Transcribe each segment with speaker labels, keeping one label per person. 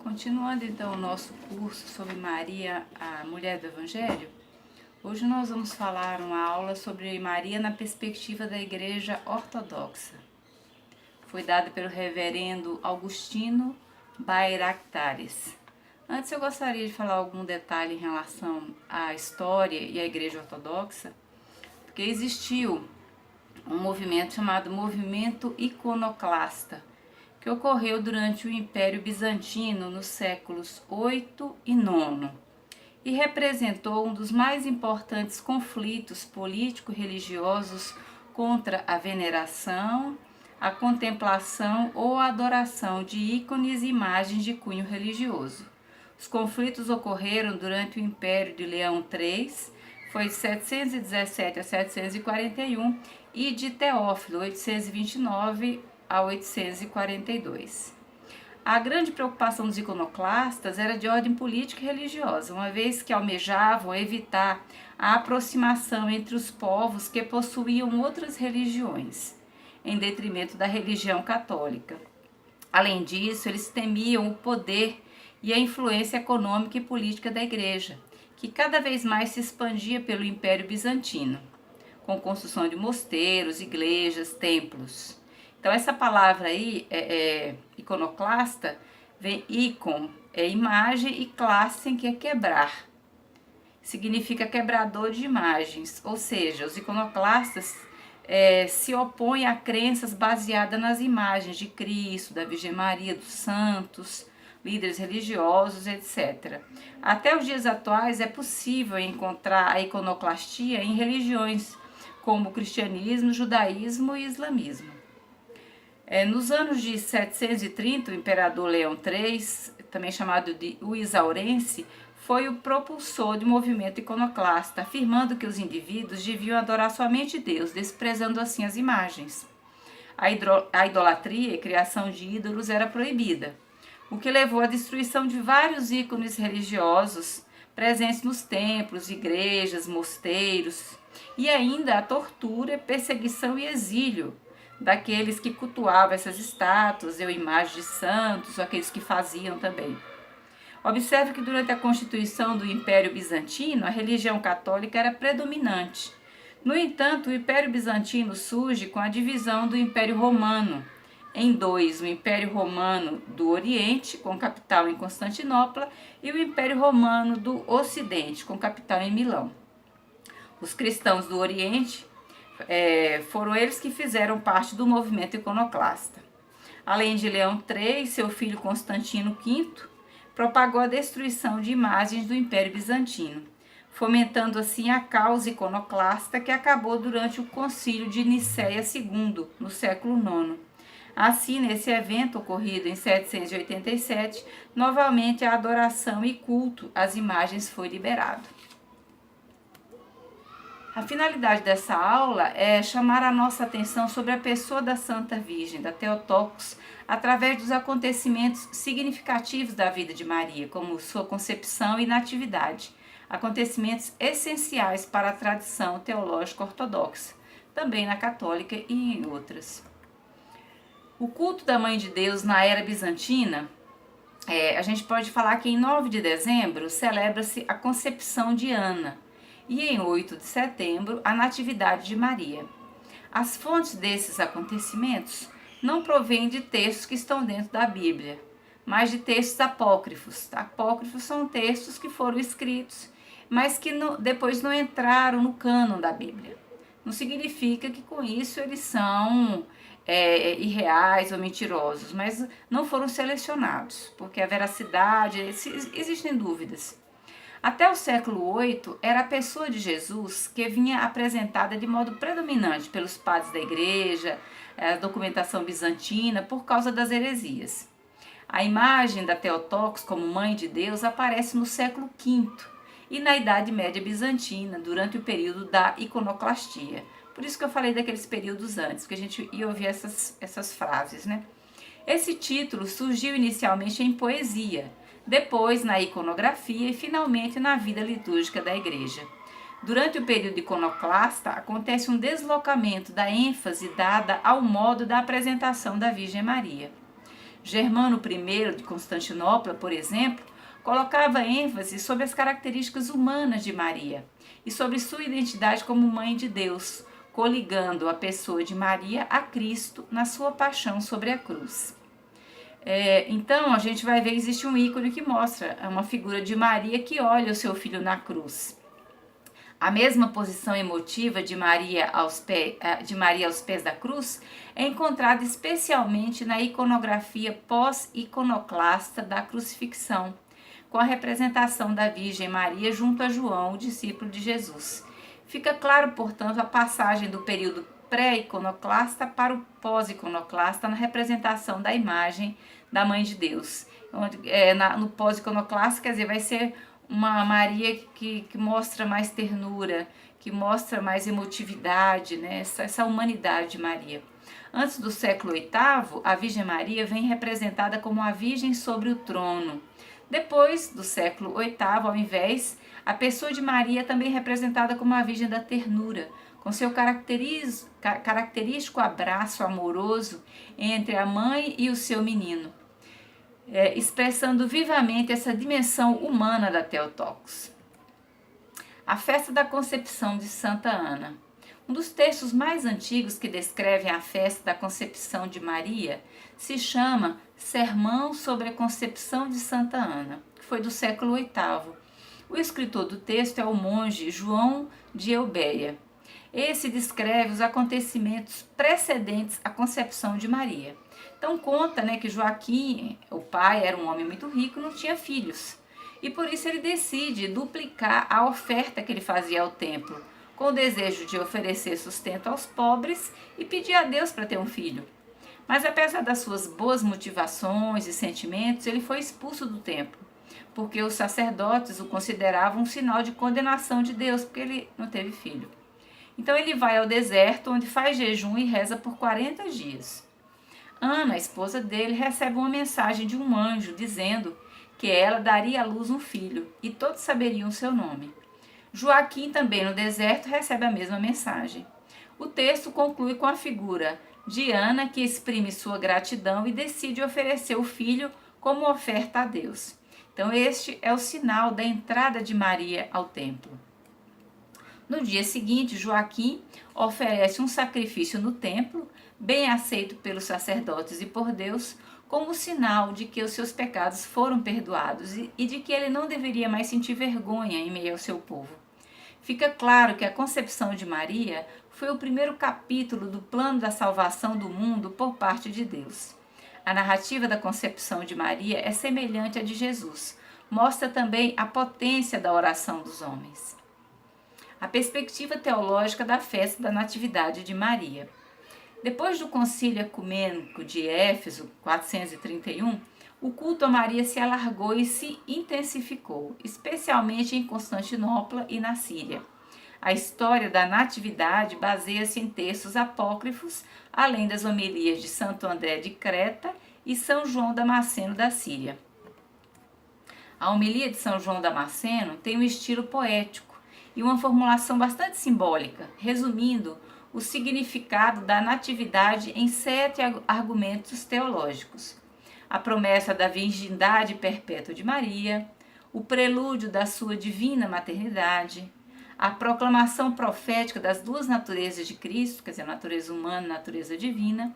Speaker 1: Continuando então o nosso curso sobre Maria, a mulher do Evangelho, hoje nós vamos falar uma aula sobre Maria na perspectiva da Igreja Ortodoxa. Foi dada pelo reverendo Augustino Bairactares. Antes eu gostaria de falar algum detalhe em relação à história e à Igreja Ortodoxa, porque existiu um movimento chamado Movimento Iconoclasta, que ocorreu durante o Império Bizantino nos séculos VIII e IX e representou um dos mais importantes conflitos político-religiosos contra a veneração, a contemplação ou a adoração de ícones e imagens de cunho religioso. Os conflitos ocorreram durante o Império de Leão III, foi de 717 a 741, e de Teófilo, 829 a 842. A grande preocupação dos iconoclastas era de ordem política e religiosa, uma vez que almejavam evitar a aproximação entre os povos que possuíam outras religiões, em detrimento da religião católica. Além disso, eles temiam o poder e a influência econômica e política da Igreja, que cada vez mais se expandia pelo Império Bizantino, com construção de mosteiros, igrejas, templos. Então essa palavra aí, iconoclasta, vem icon, é imagem, e classen, que é quebrar. Significa quebrador de imagens, ou seja, os iconoclastas se opõem a crenças baseadas nas imagens de Cristo, da Virgem Maria, dos santos, líderes religiosos, etc. Até os dias atuais é possível encontrar a iconoclastia em religiões como o cristianismo, judaísmo e islamismo. Nos anos de 730, o imperador Leão III, também chamado de o Isaurense, foi o propulsor do movimento iconoclasta, afirmando que os indivíduos deviam adorar somente Deus, desprezando assim as imagens. A idolatria e criação de ídolos era proibida, o que levou à destruição de vários ícones religiosos presentes nos templos, igrejas, mosteiros, e ainda a tortura, perseguição e exílio daqueles que cultuavam essas estátuas ou imagens de santos, ou aqueles que faziam também. Observe que durante a constituição do Império Bizantino, a religião católica era predominante. No entanto, o Império Bizantino surge com a divisão do Império Romano em dois: o Império Romano do Oriente, com capital em Constantinopla, e o Império Romano do Ocidente, com capital em Milão. Os cristãos do Oriente foram eles que fizeram parte do movimento iconoclasta. Além de Leão III, seu filho Constantino V propagou a destruição de imagens do Império Bizantino, fomentando assim a causa iconoclasta, que acabou durante o Concílio de Nicéia II, no século IX. Assim, nesse evento ocorrido em 787, novamente a adoração e culto às imagens foi liberado. A finalidade dessa aula é chamar a nossa atenção sobre a pessoa da Santa Virgem, da Theotokos, através dos acontecimentos significativos da vida de Maria, como sua concepção e natividade, acontecimentos essenciais para a tradição teológica ortodoxa, também na católica e em outras. O culto da Mãe de Deus na era bizantina, a gente pode falar que em 9 de dezembro celebra-se a concepção de Ana, e em 8 de setembro, a Natividade de Maria. As fontes desses acontecimentos não provêm de textos que estão dentro da Bíblia, mas de textos apócrifos. Apócrifos são textos que foram escritos, mas que depois não entraram no cânon da Bíblia. Não significa que com isso eles são irreais ou mentirosos, mas não foram selecionados, porque a veracidade, existem dúvidas. Até o século VIII, era a pessoa de Jesus que vinha apresentada de modo predominante pelos padres da igreja, a documentação bizantina, por causa das heresias. A imagem da Theotokos como Mãe de Deus aparece no século V e na Idade Média Bizantina, durante o período da iconoclastia. Por isso que eu falei daqueles períodos antes, porque a gente ia ouvir essas frases, né? Esse título surgiu inicialmente em poesia, depois na iconografia e finalmente na vida litúrgica da igreja. Durante o período iconoclasta, acontece um deslocamento da ênfase dada ao modo da apresentação da Virgem Maria. Germano I de Constantinopla, por exemplo, colocava ênfase sobre as características humanas de Maria e sobre sua identidade como mãe de Deus, coligando a pessoa de Maria a Cristo na sua paixão sobre a cruz. Então, a gente vai ver, existe um ícone que mostra uma figura de Maria que olha o seu filho na cruz. A mesma posição emotiva de Maria aos pés da cruz é encontrada especialmente na iconografia pós-iconoclasta da crucifixão, com a representação da Virgem Maria junto a João, o discípulo de Jesus. Fica claro, portanto, a passagem do período pré-iconoclasta para o pós-iconoclasta na representação da imagem da Mãe de Deus. No pós-iconoclasta, quer dizer, vai ser uma Maria que mostra mais ternura, que mostra mais emotividade, né? essa humanidade de Maria. Antes do século VIII, a Virgem Maria vem representada como a Virgem sobre o trono. Depois do século VIII, ao invés, a pessoa de Maria é também representada como a Virgem da Ternura, com seu característico abraço amoroso entre a mãe e o seu menino, expressando vivamente essa dimensão humana da Theotokos. A festa da Concepção de Santa Ana. Um dos textos mais antigos que descrevem a festa da Concepção de Maria se chama Sermão sobre a Concepção de Santa Ana, que foi do século VIII. O escritor do texto é o monge João de Eubéia. Esse descreve os acontecimentos precedentes à concepção de Maria. Então conta, que Joaquim, o pai, era um homem muito rico, não tinha filhos. E por isso ele decide duplicar a oferta que ele fazia ao templo, com o desejo de oferecer sustento aos pobres e pedir a Deus para ter um filho. Mas apesar das suas boas motivações e sentimentos, ele foi expulso do templo, porque os sacerdotes o consideravam um sinal de condenação de Deus, porque ele não teve filho. Então ele vai ao deserto, onde faz jejum e reza por 40 dias. Ana, a esposa dele, recebe uma mensagem de um anjo dizendo que ela daria à luz um filho e todos saberiam seu nome. Joaquim, também no deserto, recebe a mesma mensagem. O texto conclui com a figura de Ana, que exprime sua gratidão e decide oferecer o filho como oferta a Deus. Então este é o sinal da entrada de Maria ao templo. No dia seguinte, Joaquim oferece um sacrifício no templo, bem aceito pelos sacerdotes e por Deus, como sinal de que os seus pecados foram perdoados e de que ele não deveria mais sentir vergonha em meio ao seu povo. Fica claro que a concepção de Maria foi o primeiro capítulo do plano da salvação do mundo por parte de Deus. A narrativa da concepção de Maria é semelhante à de Jesus. Mostra também a potência da oração dos homens. A perspectiva teológica da festa da Natividade de Maria. Depois do Concílio Ecumênico de Éfeso, 431, o culto a Maria se alargou e se intensificou, especialmente em Constantinopla e na Síria. A história da Natividade baseia-se em textos apócrifos, além das homilias de Santo André de Creta e São João Damasceno da Síria. A homilia de São João Damasceno tem um estilo poético e uma formulação bastante simbólica, resumindo o significado da natividade em 7 argumentos teológicos. A promessa da virgindade perpétua de Maria, o prelúdio da sua divina maternidade, a proclamação profética das duas naturezas de Cristo, quer dizer, a natureza humana e a natureza divina,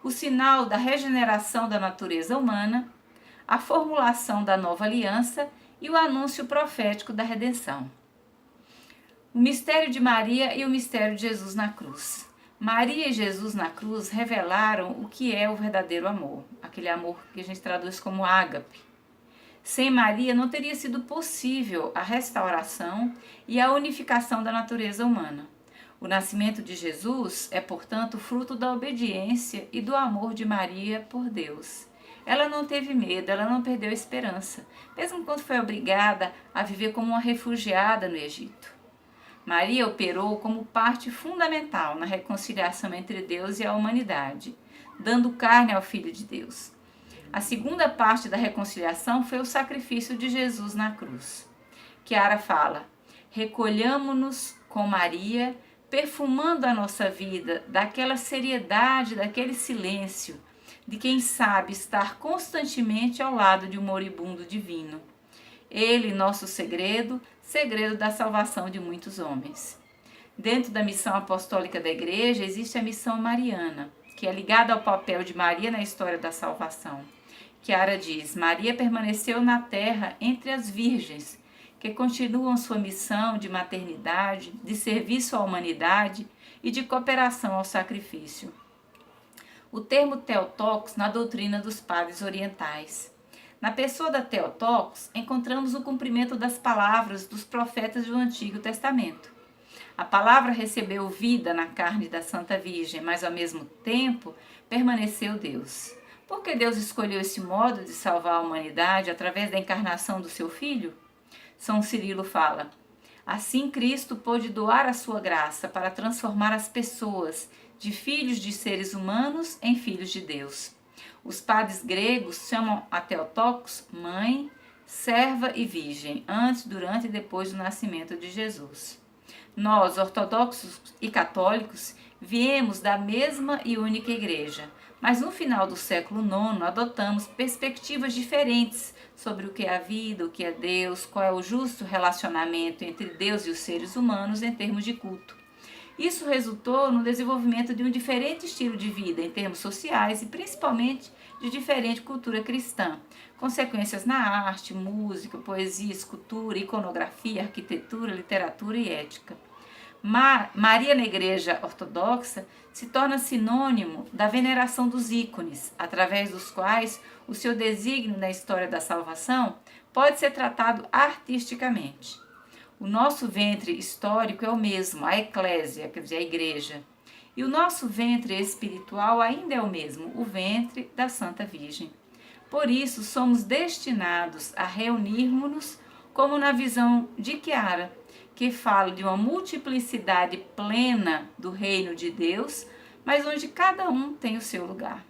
Speaker 1: o sinal da regeneração da natureza humana, a formulação da nova aliança e o anúncio profético da redenção. O mistério de Maria e o mistério de Jesus na cruz. Maria e Jesus na cruz revelaram o que é o verdadeiro amor, aquele amor que a gente traduz como ágape. Sem Maria não teria sido possível a restauração e a unificação da natureza humana. O nascimento de Jesus é, portanto, fruto da obediência e do amor de Maria por Deus. Ela não teve medo, ela não perdeu a esperança, mesmo quando foi obrigada a viver como uma refugiada no Egito. Maria operou como parte fundamental na reconciliação entre Deus e a humanidade, dando carne ao Filho de Deus. A segunda parte da reconciliação foi o sacrifício de Jesus na cruz. Chiara fala: recolhamo-nos com Maria, perfumando a nossa vida daquela seriedade, daquele silêncio, de quem sabe estar constantemente ao lado de um moribundo divino. Ele, nosso segredo, segredo da salvação de muitos homens. Dentro da missão apostólica da Igreja existe a missão mariana, que é ligada ao papel de Maria na história da salvação. Chiara diz: Maria permaneceu na terra entre as virgens, que continuam sua missão de maternidade, de serviço à humanidade e de cooperação ao sacrifício. O termo Theotokos na doutrina dos padres orientais. Na pessoa da Theotokos, encontramos o cumprimento das palavras dos profetas do Antigo Testamento. A palavra recebeu vida na carne da Santa Virgem, mas ao mesmo tempo permaneceu Deus. Por que Deus escolheu esse modo de salvar a humanidade através da encarnação do seu Filho? São Cirilo fala: assim Cristo pôde doar a sua graça para transformar as pessoas de filhos de seres humanos em filhos de Deus. Os padres gregos chamam a Theotokos mãe, serva e virgem, antes, durante e depois do nascimento de Jesus. Nós, ortodoxos e católicos, viemos da mesma e única igreja, mas no final do século IX adotamos perspectivas diferentes sobre o que é a vida, o que é Deus, qual é o justo relacionamento entre Deus e os seres humanos em termos de culto. Isso resultou no desenvolvimento de um diferente estilo de vida em termos sociais e principalmente de diferente cultura cristã, consequências na arte, música, poesia, escultura, iconografia, arquitetura, literatura e ética. Maria na Igreja Ortodoxa se torna sinônimo da veneração dos ícones, através dos quais o seu desígnio na história da salvação pode ser tratado artisticamente. O nosso ventre histórico é o mesmo, a eclésia, quer dizer, a igreja. E o nosso ventre espiritual ainda é o mesmo, o ventre da Santa Virgem. Por isso, somos destinados a reunirmos-nos como na visão de Chiara, que fala de uma multiplicidade plena do reino de Deus, mas onde cada um tem o seu lugar.